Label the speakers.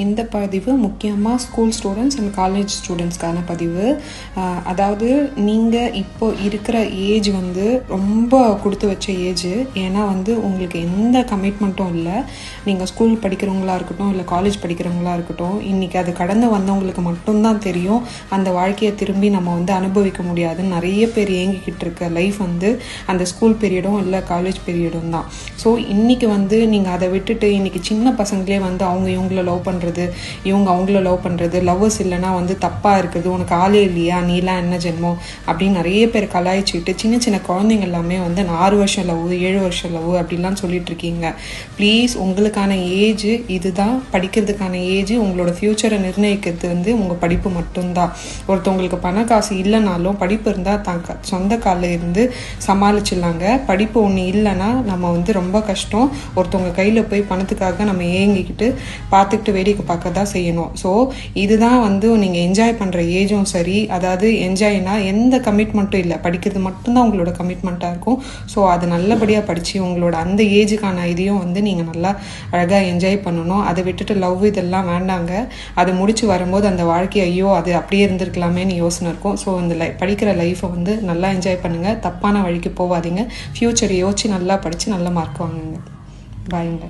Speaker 1: இந்த பதிவு முக்கியமாக ஸ்கூல் ஸ்டூடெண்ட்ஸ் அண்ட் காலேஜ் ஸ்டூடெண்ட்ஸ்க்கான பதிவு. அதாவது நீங்கள் இப்போ இருக்கிற ஏஜ் வந்து ரொம்ப கொடுத்து வச்ச ஏஜ். ஏன்னா வந்து உங்களுக்கு எந்த கமிட்மெண்ட்டும் இல்லை. நீங்கள் ஸ்கூல் படிக்கிறவங்களா இருக்கட்டும், இல்லை காலேஜ் படிக்கிறவங்களா இருக்கட்டும், இன்றைக்கி அது கடந்து வந்தவங்களுக்கு மட்டும்தான் தெரியும் அந்த வாழ்க்கையை திரும்பி நம்ம வந்து அனுபவிக்க முடியாதுன்னு. நிறைய பேர் ஏங்கிக்கிட்டு இருக்க லைஃப் வந்து அந்த ஸ்கூல் பீரியடும் இல்லை காலேஜ் பீரியடும் தான். ஸோ இன்றைக்கி வந்து நீங்கள் அதை விட்டுட்டு இன்றைக்கி சின்ன பசங்களே வந்து அவங்க இவங்கள லவ் பண்ணுறது, இவங்க அவங்கள லவ் பண்ணுறது, லவ்வர்ஸ் இல்லைனா வந்து தப்பாக இருக்குது, உனக்கு ஆளே இல்லையா, நீலாம் என்ன ஜென்மம் அப்படின்னு நிறைய பேர் கலாய்ச்சிட்டு சின்ன சின்ன குழந்தைங்க எல்லாமே வந்து 6 வருஷம் லவ், 7 வருஷம் லவ் அப்படின்லாம் சொல்லிட்டு இருக்கீங்க. ப்ளீஸ், உங்களுக்கான ஏஜ் இதுதான், படிக்கிறதுக்கான ஏஜ். உங்களோட ஃப்யூச்சரை நிர்ணயிக்கிறது வந்து உங்கள் படிப்பு மட்டும்தான். ஒருத்தவங்களுக்கு பண காசு இல்லைனாலும் படிப்பு இருந்தால் சொந்த காலில் இருந்து சமாளிச்சிடலாங்க. படிப்பு ஒன்று இல்லைன்னா நம்ம வந்து ரொம்ப கஷ்டம். ஒருத்தவங்க கையில் போய் பணத்துக்காக நம்ம ஏங்கிக்கிட்டு பார்த்துக்கிட்டு வேடிக்கை பார்க்க தான் செய்யணும். ஸோ இதுதான் வந்து நீங்கள் என்ஜாய் பண்ணுற ஏஜும் சரி. அதாவது என்ஜாய்னா எந்த கமிட்மெண்ட்டும் இல்லை, படிக்கிறது மட்டும்தான் உங்களோட கமிட்மெண்ட்டாக இருக்கும். ஸோ அது நல்லபடியாக படித்து உங்களோட அந்த ஏஜுக்கான இதையும் வந்து நீங்கள் நல்லா அழகாக என்ஜாய் பண்ணணும். அதை விட்டுட்டு லவ் இதெல்லாம் வேண்டாங்க. அதை முடித்து வரும்போது அந்த வாழ்க்கை ஐயோ அது அப்படியே இருந்திருக்கலாமேன்னு யோசனை இருக்கும். ஸோ இந்த படிக்கிற லைஃப்பை வந்து நல்லா என்ஜாய் பண்ணுங்கள். தப்பான வழிக்கு போகாதீங்க. ஃப்யூச்சரை யோசிச்சு நல்லா படித்து நல்ல மார்க் வாங்குங்க. பாய்ங்க.